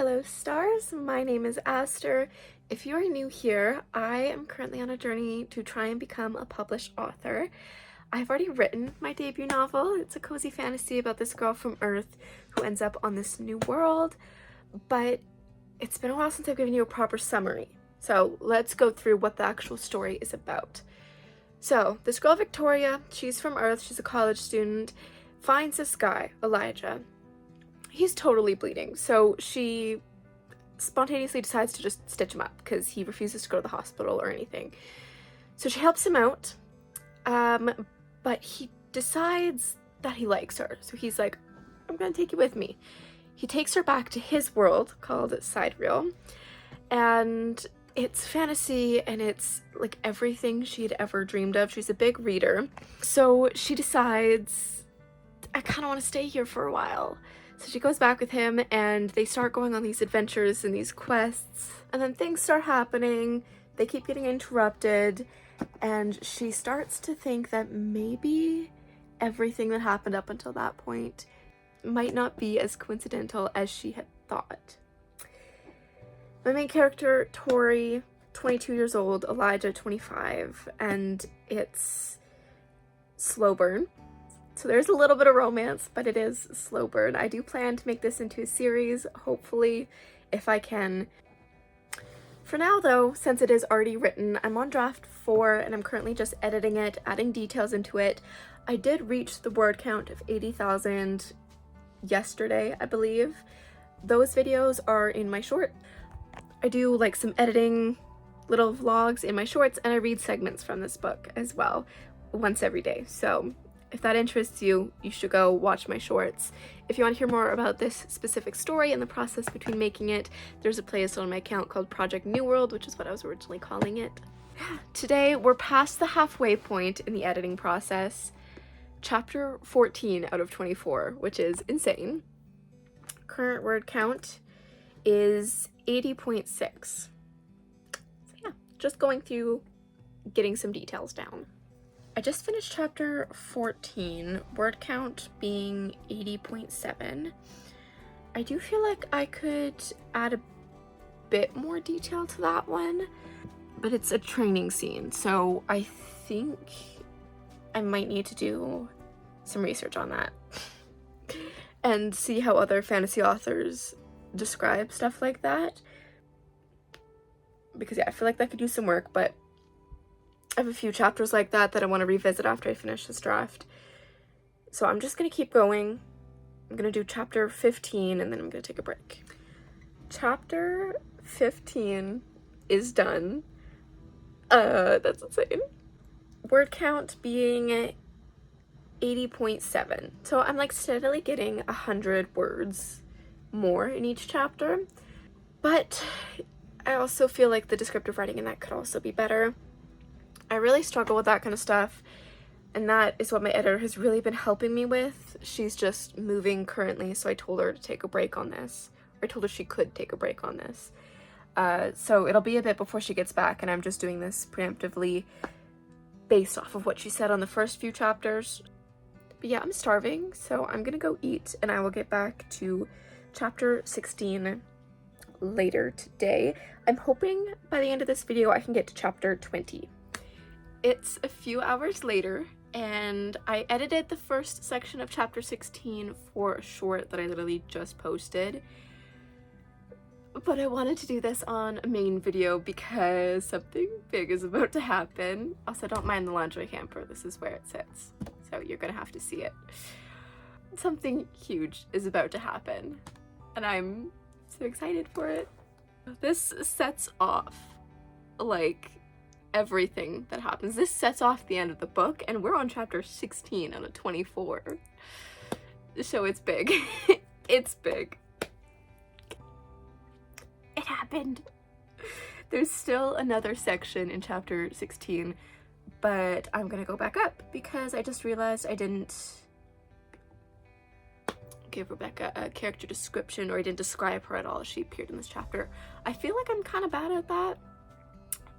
fellow stars, my name is Aster. If you are new here, I am currently on a journey to try and become a published author. I've already written my debut novel. It's a cozy fantasy about this girl from Earth who ends up on this new world, but it's been a while since I've given you a proper summary. So let's go through what the actual story is about. So this girl Victoria, she's from Earth, she's a college student, finds this guy, Elijah. He's totally bleeding, so she spontaneously decides to just stitch him up because he refuses to go to the hospital or anything. So she helps him out, but he decides that he likes her. So he's like, I'm gonna take you with me. He takes her back to his world called Sidereal, and it's fantasy and it's like everything she'd ever dreamed of. She's a big reader, so she decides, I kind of want to stay here for a while. So she goes back with him and they start going on these adventures and these quests, and then things start happening. They keep getting interrupted and she starts to think that maybe everything that happened up until that point might not be as coincidental as she had thought. My main character, Tori, 22 years old, Elijah, 25, and it's slow burn. So there's a little bit of romance, but it is slow burn. I do plan to make this into a series, hopefully, if I can. For now though, since it is already written, I'm on draft 4 and I'm currently just editing it, adding details into it. I did reach the word count of 80,000 yesterday, I believe. Those videos are in my short. I do like some editing, little vlogs in my shorts, and I read segments from this book as well, once every day. So if that interests you, you should go watch my shorts. If you want to hear more about this specific story and the process between making it, there's a playlist on my account called Project New World, which is what I was originally calling it. Today, we're past the halfway point in the editing process. Chapter 14 out of 24, which is insane. Current word count is 80.6. So yeah, just going through, getting some details down. I just finished chapter 14, word count being 80.7. I do feel like I could add a bit more detail to that one, but it's a training scene, so I think I might need to do some research on that and see how other fantasy authors describe stuff like that, because yeah, I feel like that could use some work, but I have a few chapters like that I want to revisit after I finish this draft. So I'm just going to keep going. I'm going to do chapter 15 and then I'm going to take a break. Chapter 15 is done. That's insane. Word count being 80.7. So I'm like steadily getting 100 words more in each chapter. But I also feel like the descriptive writing in that could also be better. I really struggle with that kind of stuff, and that is what my editor has really been helping me with. She's just moving currently, so I told her to take a break on this. Or I told her she could take a break on this. So it'll be a bit before she gets back, and I'm just doing this preemptively based off of what she said on the first few chapters. But yeah, I'm starving, so I'm gonna go eat, and I will get back to chapter 16 later today. I'm hoping by the end of this video I can get to chapter 20. It's a few hours later, and I edited the first section of chapter 16 for a short that I literally just posted. But I wanted to do this on a main video because something big is about to happen. Also, don't mind the lingerie hamper. This is where it sits, so you're gonna have to see it. Something huge is about to happen, and I'm so excited for it. This sets off, like, everything that happens. This sets off the end of the book, and we're on chapter 16 out of 24. So it's big. It's big. It happened. There's still another section in chapter 16, but I'm gonna go back up because I just realized I didn't give Rebecca a character description, or I didn't describe her at all as she appeared in this chapter. I feel like I'm kind of bad at that.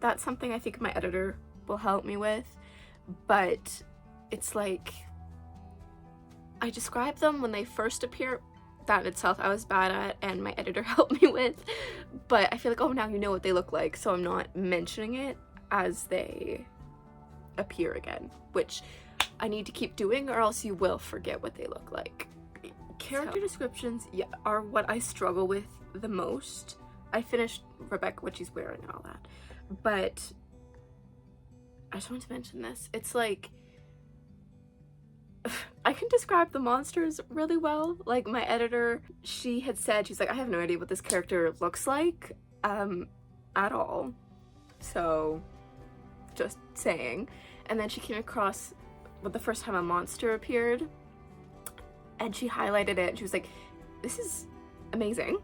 That's something I think my editor will help me with, but it's like I describe them when they first appear that in itself I was bad at and my editor helped me with, but I feel like, oh, now you know what they look like, so I'm not mentioning it as they appear again, which I need to keep doing or else you will forget what they look like. Character descriptions, yeah, are what I struggle with the most. I finished Rebecca, what she's wearing and all that, but I just wanted to mention this. It's like, I can describe the monsters really well. Like, my editor, she had said, she's like, I have no idea what this character looks like at all. So, just saying. And then she came across, well, the first time a monster appeared, and she highlighted it, and she was like, this is amazing.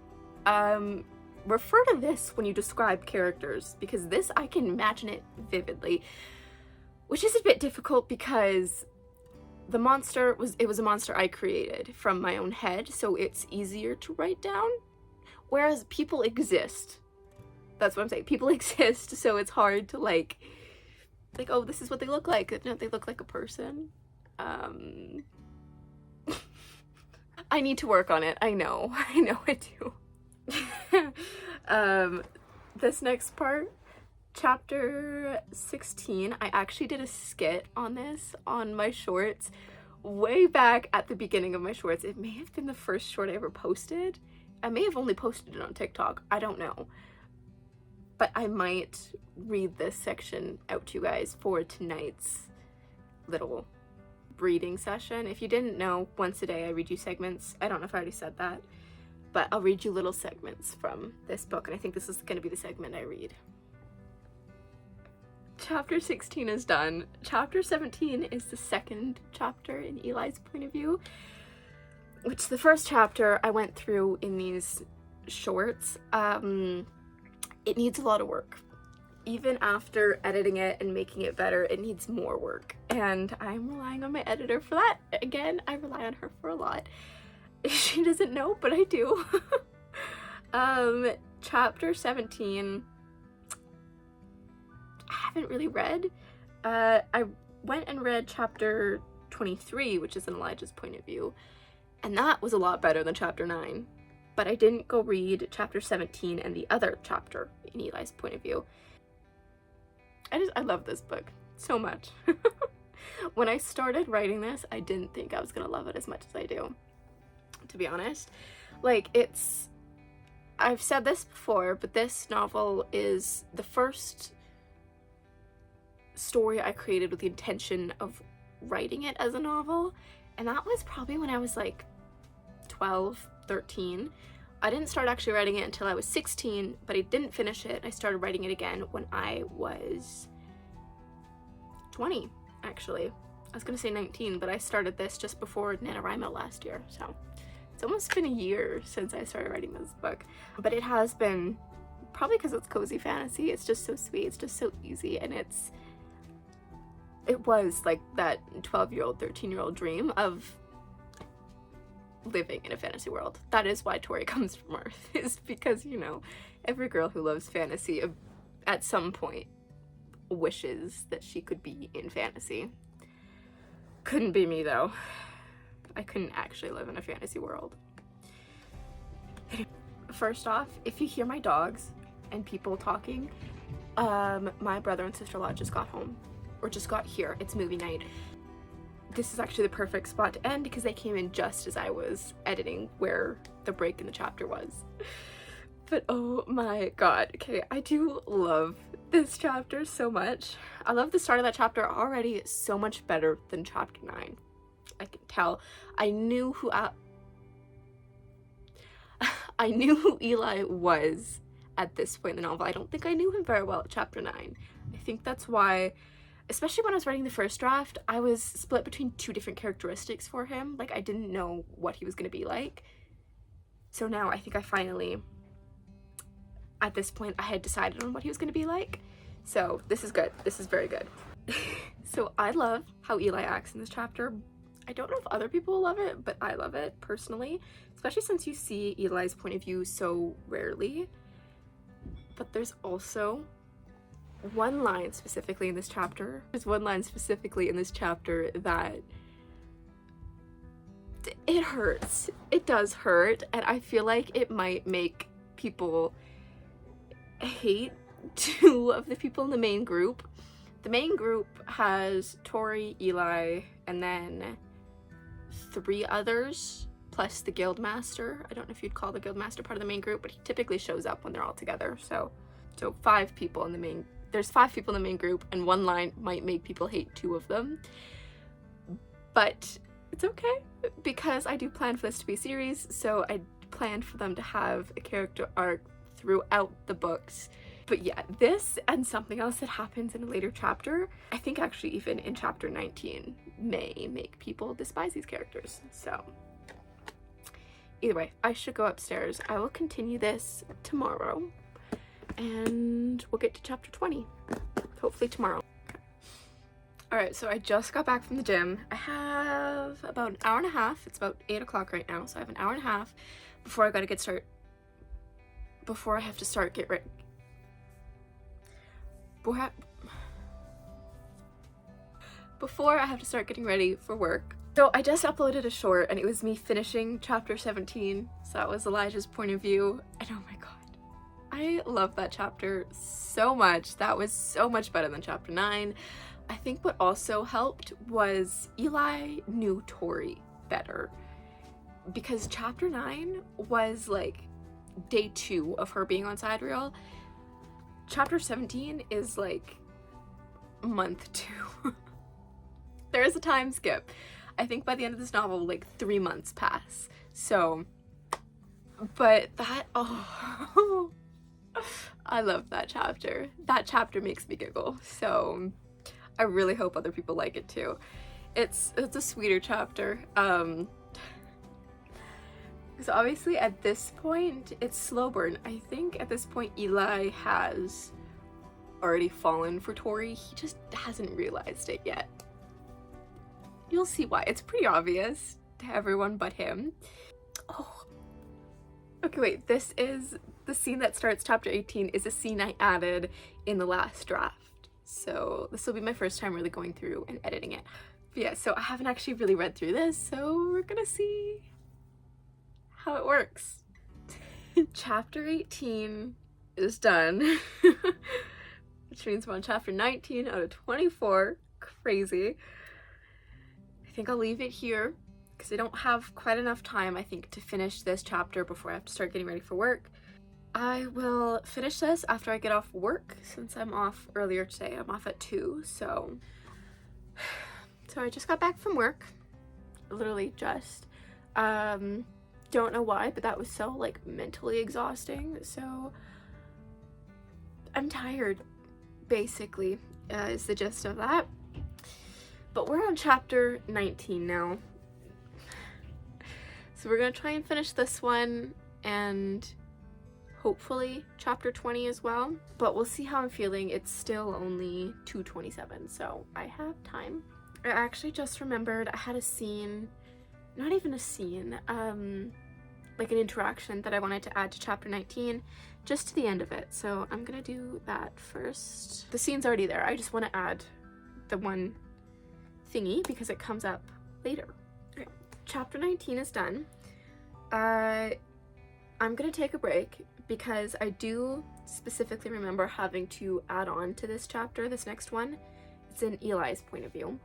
Refer to this when you describe characters, because this, I can imagine it vividly, which is a bit difficult because the monster was a monster I created from my own head, so it's easier to write down, whereas people exist. That's what I'm saying. People exist, so it's hard to like, oh, this is what they look like. No, they look like a person. I need to work on it. I know I do. This next part, chapter 16, I actually did a skit on this on my shorts way back at the beginning of my shorts. It may have been the first short I ever posted. I may have only posted it on TikTok. I don't know. But I might read this section out to you guys for tonight's little reading session. If you didn't know, once a day I read you segments. I don't know if I already said that, but I'll read you little segments from this book, and I think this is going to be the segment I read. Chapter 16 is done. Chapter 17 is the second chapter in Eli's point of view, which the first chapter I went through in these shorts. It needs a lot of work. Even after editing it and making it better, it needs more work. And I'm relying on my editor for that. Again, I rely on her for a lot. She doesn't know, but I do. Chapter 17, I haven't really read. I went and read chapter 23, which is in Elijah's point of view, and that was a lot better than chapter 9. But I didn't go read chapter 17 and the other chapter in Eli's point of view. I love this book so much. When I started writing this, I didn't think I was gonna love it as much as I do, to be honest. Like, I've said this before, but this novel is the first story I created with the intention of writing it as a novel, and that was probably when I was like 12, 13. I didn't start actually writing it until I was 16, but I didn't finish it. I started writing it again when I was 20, actually. I was gonna say 19, but I started this just before NaNoWriMo last year, so it's almost been a year since I started writing this book. But it has been, probably because it's cozy fantasy, it's just so sweet, it's just so easy, and it was like that 12-year-old, 13-year-old dream of living in a fantasy world. That is why Tori comes from Earth, is because, you know, every girl who loves fantasy at some point wishes that she could be in fantasy. Couldn't be me though. I couldn't actually live in a fantasy world. First off, if you hear my dogs and people talking, my brother and sister-in-law just got home, or just got here. It's movie night. This is actually the perfect spot to end because they came in just as I was editing where the break in the chapter was. But oh my god, okay, I do love this chapter so much. I love the start of that chapter already so much better than chapter 9. I can tell. I knew who Eli was at this point in the novel. I don't think I knew him very well at chapter 9. I think that's why, especially when I was writing the first draft, I was split between two different characteristics for him. Like, I didn't know what he was going to be like. So now I think I finally, at this point, I had decided on what he was going to be like. So this is good. This is very good. So I love how Eli acts in this chapter. I don't know if other people love it, but I love it personally, especially since you see Eli's point of view so rarely. But there's also one line specifically in this chapter. There's one line specifically in this chapter that it hurts. It does hurt, and I feel like it might make people hate two of the people in the main group. The main group has Tori, Eli, and then 3 others, plus the Guildmaster. I don't know if you'd call the Guildmaster part of the main group, but he typically shows up when they're all together. So 5 people in the main, there's 5 people in the main group, and one line might make people hate 2 of them. But it's okay, because I do plan for this to be a series, so I plan for them to have a character arc throughout the books. But yeah, this and something else that happens in a later chapter, I think actually even in chapter 19, may make people despise these characters. So either way, I should go upstairs. I will continue this tomorrow, and we'll get to chapter 20, hopefully tomorrow. Okay. Alright, so I just got back from the gym. I have about an hour and a half. It's about 8 o'clock right now, so I have an hour and a half before I have to start get ready. Before I have to start getting ready for work. So I just uploaded a short, and it was me finishing chapter 17. So that was Elijah's point of view, and oh my god, I love that chapter so much. That was so much better than chapter 9. I think what also helped was Eli knew Tori better, because chapter 9 was like day 2 of her being on Sidereal. Chapter 17 is like month 2. There is a time skip. I think by the end of this novel, like 3 months pass. So, but that, oh, I love that chapter. That chapter makes me giggle. So I really hope other people like it too. It's a sweeter chapter. So obviously at this point, it's slow burn. I think at this point, Eli has already fallen for Tori. He just hasn't realized it yet. You'll see why. It's pretty obvious to everyone but him. Oh. Okay, wait. This is the scene that starts chapter 18 is a scene I added in the last draft. So this will be my first time really going through and editing it. But yeah, so I haven't actually really read through this, so we're gonna see how it works. Chapter 18 is done, which means we're on chapter 19 out of 24. Crazy. I think I'll leave it here because I don't have quite enough time, I think, to finish this chapter before I have to start getting ready for work. I will finish this after I get off work, since I'm off earlier today. I'm off at 2, so I just got back from work, literally just. Don't know why, but that was so like mentally exhausting. So I'm tired, basically, is the gist of that. But we're on chapter 19 now. So we're gonna try and finish this one and hopefully chapter 20 as well. But we'll see how I'm feeling. It's still only 2:27, so I have time. I actually just remembered I had a scene, not even a scene, like an interaction that I wanted to add to chapter 19, just to the end of it. So I'm gonna do that first. The scene's already there. I just want to add the one thingy because it comes up later. Okay, chapter 19 is done. I'm gonna take a break because I do specifically remember having to add on to this chapter, this next one. It's in Eli's point of view.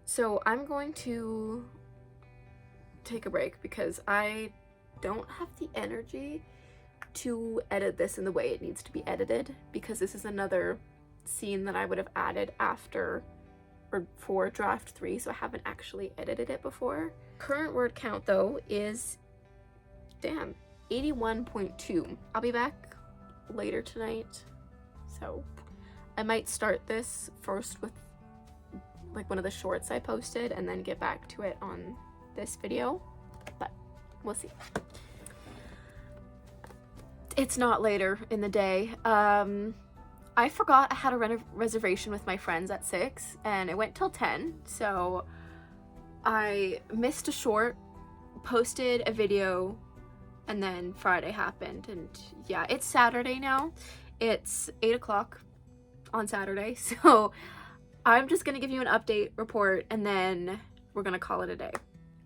So I'm going to take a break because I don't have the energy to edit this in the way it needs to be edited, because this is another scene that I would have added after or for draft 3, so I haven't actually edited it before. Current word count though is 81.2. I'll be back later tonight, so I might start this first with like one of the shorts I posted and then get back to it on this video, but we'll see. It's not later in the day. I forgot I had a reservation with my friends at 6 and it went till 10, so I missed a short, posted a video, and then Friday happened, and yeah, it's Saturday now. It's 8 o'clock on Saturday, so I'm just gonna give you an update report and then we're gonna call it a day.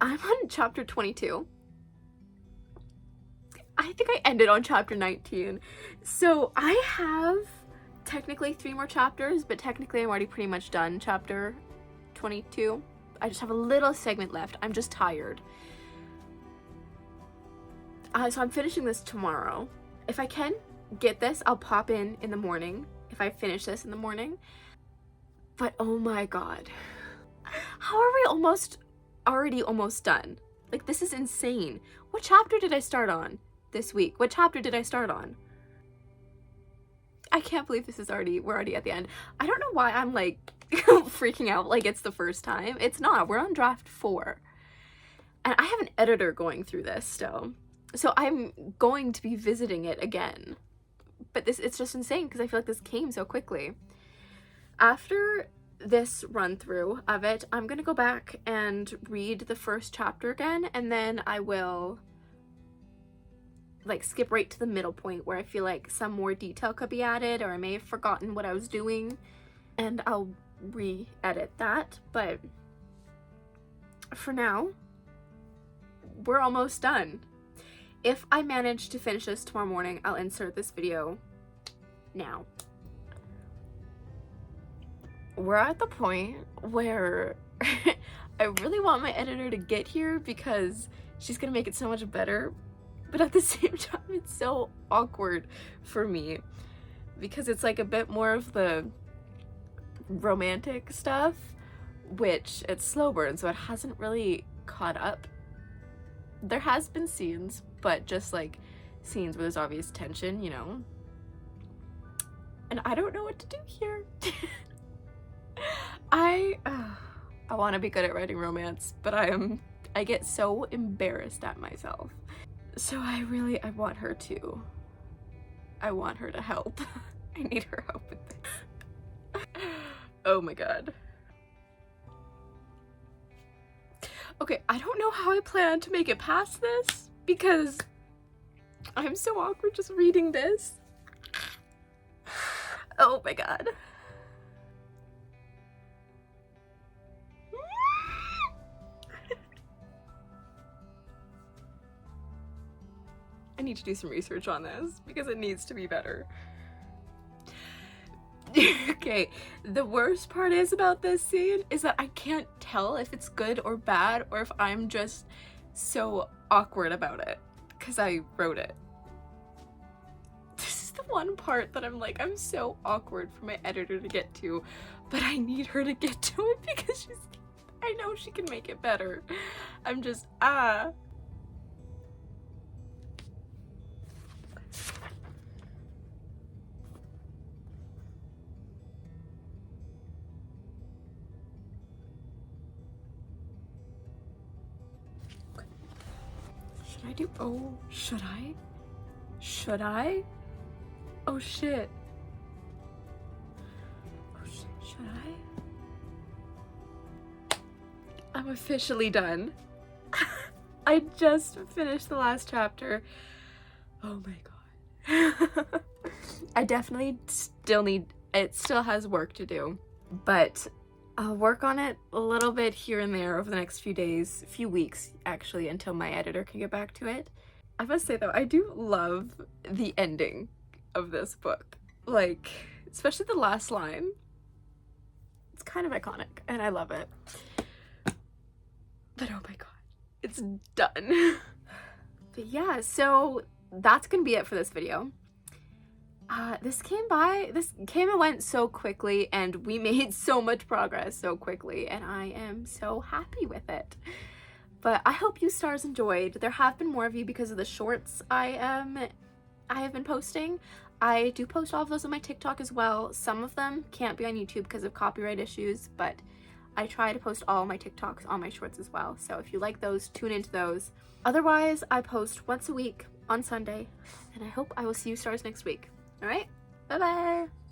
I'm on chapter 22. I think I ended on chapter 19. So I have technically 3 more chapters, but technically I'm already pretty much done chapter 22. I just have a little segment left. I'm just tired. So I'm finishing this tomorrow. If I can get this, I'll pop in the morning if I finish this in the morning. But oh my god. How are we already almost done? Like, this is insane. What chapter did I start on this week? What chapter did I start on? I can't believe we're already at the end. I don't know why I'm like freaking out like it's the first time. It's not. We're on draft 4. And I have an editor going through this still. So I'm going to be visiting it again. But it's just insane because I feel like this came so quickly. After this run through of it, I'm gonna go back and read the first chapter again, and then I will like skip right to the middle point where I feel like some more detail could be added, or I may have forgotten what I was doing, and I'll re-edit that. But for now, we're almost done. If I manage to finish this tomorrow morning, I'll insert this video now. We're at the point where I really want my editor to get here because she's gonna make it so much better, but at the same time it's so awkward for me because it's like a bit more of the romantic stuff, which it's slow burn, so it hasn't really caught up. There has been scenes, but just like scenes where there's obvious tension, you know? And I don't know what to do here. I want to be good at writing romance, but I get so embarrassed at myself. So I want her to help. I need her help with this. Oh my god. Okay, I don't know how I plan to make it past this because I'm so awkward just reading this. Oh my god. I need to do some research on this because it needs to be better. Okay, the worst part about this scene is that I can't tell if it's good or bad or if I'm just so awkward about it because I wrote it. This is the one part that I'm like, I'm so awkward for my editor to get to, but I need her to get to it because I know she can make it better. I'm just, Should I? Oh shit. Should I? I'm officially done. I just finished the last chapter. Oh my god. I definitely it still has work to do, but I'll work on it a little bit here and there over the next few weeks actually, until my editor can get back to it. I must say though, I do love the ending of this book. Like, especially the last line. It's kind of iconic and I love it. But oh my god, it's done. But yeah, so that's gonna be it for this video. This came and went so quickly, and we made so much progress so quickly, and I am so happy with it. But I hope you stars enjoyed. There have been more of you because of the shorts I have been posting. I do post all of those on my TikTok as well. Some of them can't be on YouTube because of copyright issues, but I try to post all my TikToks on my shorts as well. So if you like those, tune into those. Otherwise, I post once a week on Sunday, and I hope I will see you stars next week. All right, bye-bye.